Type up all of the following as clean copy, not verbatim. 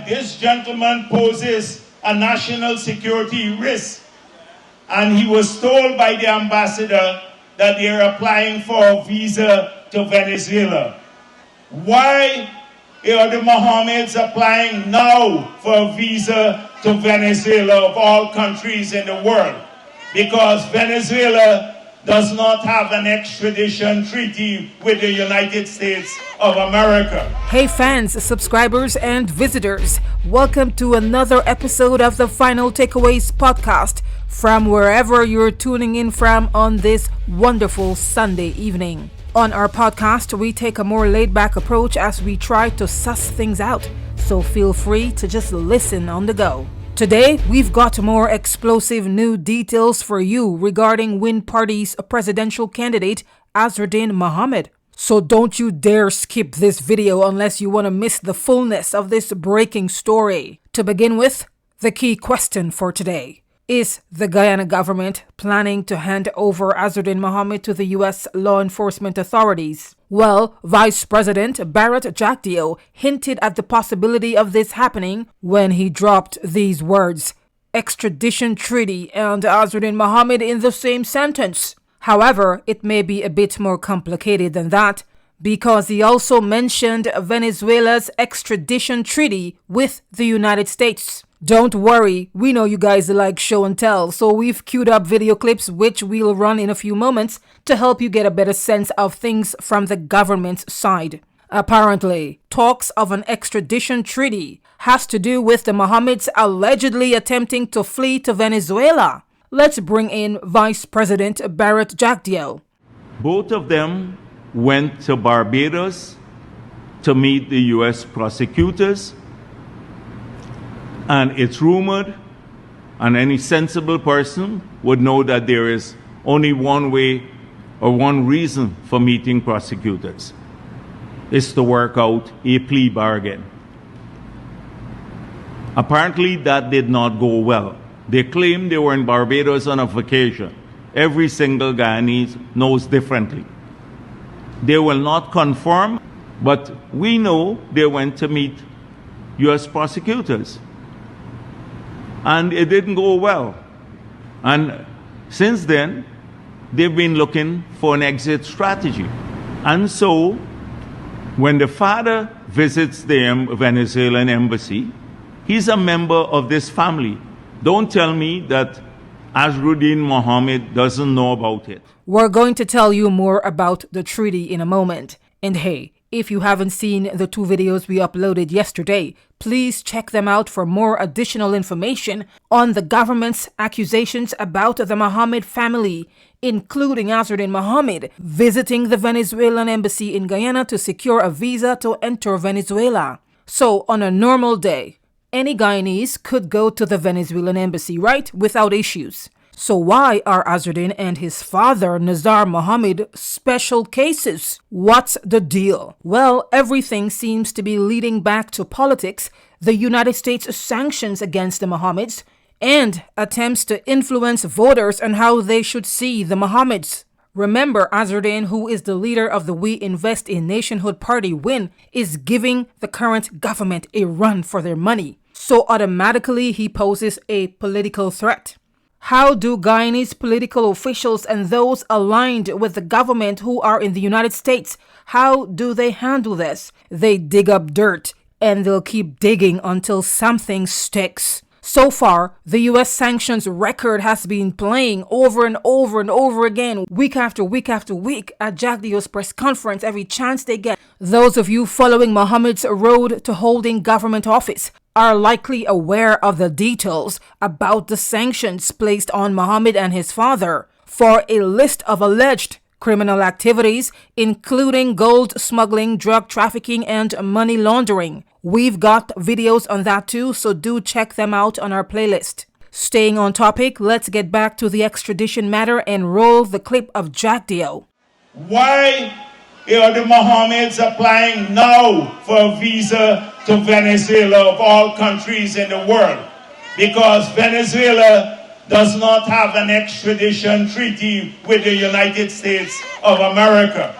this gentleman poses a national security risk, and he was told by the ambassador that they are applying for a visa to Venezuela. Why are the Mohameds applying now for a visa to Venezuela of all countries in the world? Because Venezuela does not have an extradition treaty with the United States of America. Hey fans, subscribers, and visitors. Welcome to another episode of the Final Takeaways podcast from wherever you're tuning in from on this wonderful Sunday evening. On our podcast, we take a more laid-back approach as we try to suss things out, so feel free to just listen on the go. Today, we've got more explosive new details for you regarding Win Party's presidential candidate, Azruddin Mohamed. So don't you dare skip this video unless you want to miss the fullness of this breaking story. To begin with, the key question for today. Is the Guyana government planning to hand over Azruddin Mohamed to the U.S. law enforcement authorities? Well, Vice President Bharrat Jagdeo hinted at the possibility of this happening when he dropped these words, extradition treaty and Azruddin Mohamed in the same sentence. However, it may be a bit more complicated than that, because he also mentioned Venezuela's extradition treaty with the United States. Don't worry, we know you guys like show and tell, so we've queued up video clips which we'll run in a few moments to help you get a better sense of things from the government's side. Apparently, talks of an extradition treaty has to do with the Mohameds allegedly attempting to flee to Venezuela. Let's bring in Vice President Bharrat Jagdeo. Both of them went to Barbados to meet the U.S. prosecutors. And it's rumored, and any sensible person would know that there is only one way or one reason for meeting prosecutors. It's to work out a plea bargain. Apparently that did not go well. They claimed they were in Barbados on a vacation. Every single Guyanese knows differently. They will not confirm, but we know they went to meet U.S. prosecutors. And it didn't go well. And since then, they've been looking for an exit strategy. And so, when the father visits the Venezuelan Embassy, he's a member of this family. Don't tell me that Azruddin Mohamed doesn't know about it. We're going to tell you more about the treaty in a moment. And hey, if you haven't seen the two videos we uploaded yesterday, please check them out for more additional information on the government's accusations about the Mohamed family, including Azruddin Mohamed visiting the Venezuelan Embassy in Guyana to secure a visa to enter Venezuela. So, on a normal day, any Guyanese could go to the Venezuelan Embassy, right? Without issues. So why are Azruddin and his father, Nazar Mohamed, special cases? What's the deal? Well, everything seems to be leading back to politics, the United States sanctions against the Mohameds, and attempts to influence voters on how they should see the Mohameds. Remember, Azruddin, who is the leader of the We Invest in Nationhood Party Win, is giving the current government a run for their money. So automatically he poses a political threat. How do Guyanese political officials and those aligned with the government who are in the United States, how do they handle this? They dig up dirt and they'll keep digging until something sticks. So far, the U.S. sanctions record has been playing over and over and over again, week after week after week at Jagdeo's press conference every chance they get. Those of you following Mohamed's road to holding government office are likely aware of the details about the sanctions placed on Mohamed and his father for a list of alleged criminal activities, including gold smuggling, drug trafficking, and money laundering. We've got videos on that too, so do check them out on our playlist. Staying on topic, let's get back to the extradition matter and roll the clip of Jagdeo. Why are the Mohameds applying now for a visa to Venezuela of all countries in the world? Because Venezuela does not have an extradition treaty with the United States of America.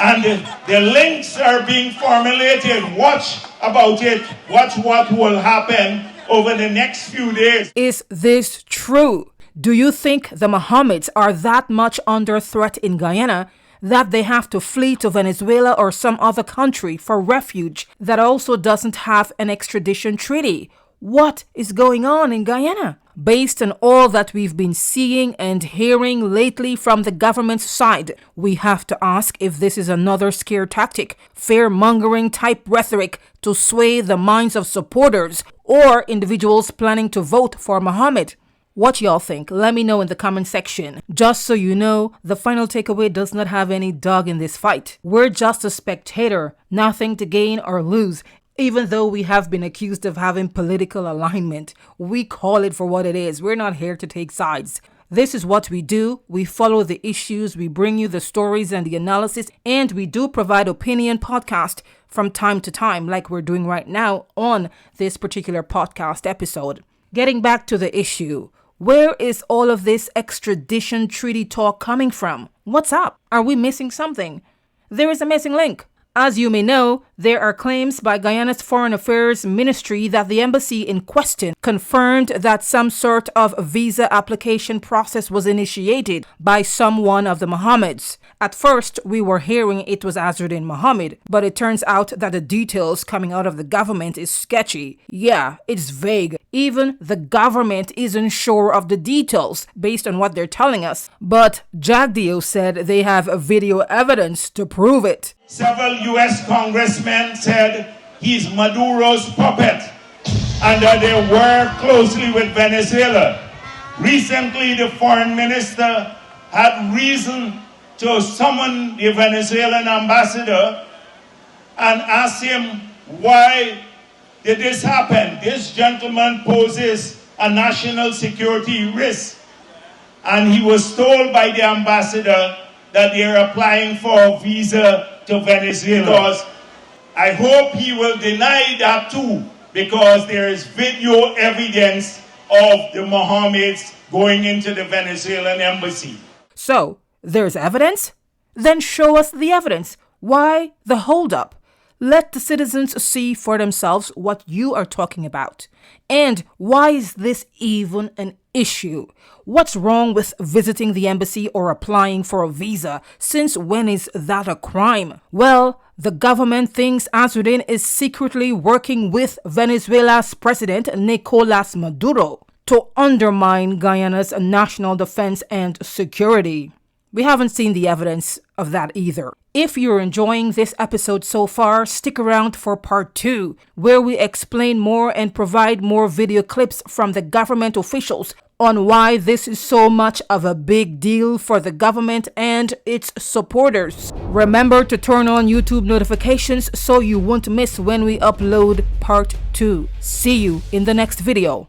And the links are being formulated. Watch about it. Watch what will happen over the next few days. Is this true? Do you think the Mohameds are that much under threat in Guyana that they have to flee to Venezuela or some other country for refuge that also doesn't have an extradition treaty? What is going on in Guyana? Based on all that we've been seeing and hearing lately from the government's side, we have to ask if this is another scare tactic, fear-mongering type rhetoric to sway the minds of supporters or individuals planning to vote for Mohamed. What y'all think? Let me know in the comment section. Just so you know, the final takeaway does not have any dog in this fight. We're just a spectator, nothing to gain or lose. Even though we have been accused of having political alignment, we call it for what it is. We're not here to take sides. This is what we do. We follow the issues, we bring you the stories and the analysis, and we do provide opinion podcast from time to time, like we're doing right now on this particular podcast episode. Getting back to the issue, where is all of this extradition treaty talk coming from? What's up? Are we missing something? There is a missing link. As you may know, there are claims by Guyana's Foreign Affairs Ministry that the embassy in question confirmed that some sort of visa application process was initiated by someone of the Mohammeds. At first, we were hearing it was Azruddin Mohamed, but it turns out that the details coming out of the government is sketchy. Yeah, it's vague. Even the government isn't sure of the details based on what they're telling us. But Jagdeo said they have video evidence to prove it. Several U.S. congressmen said he's Maduro's puppet and that they work closely with Venezuela. Recently, the foreign minister had reason to summon the Venezuelan ambassador and ask him, why did this happen? This gentleman poses a national security risk. And he was told by the ambassador that they are applying for a visa to Venezuela. Because I hope he will deny that too, because there is video evidence of the Mohameds going into the Venezuelan embassy. So, there's evidence? Then show us the evidence. Why the holdup? Let the citizens see for themselves what you are talking about. And why is this even an issue? What's wrong with visiting the embassy or applying for a visa? Since when is that a crime? Well, the government thinks Azruddin is secretly working with Venezuela's President Nicolas Maduro to undermine Guyana's national defense and security. We haven't seen the evidence of that either. If you're enjoying this episode so far, stick around for part 2, where we explain more and provide more video clips from the government officials on why this is so much of a big deal for the government and its supporters. Remember to turn on YouTube notifications so you won't miss when we upload part 2. See you in the next video.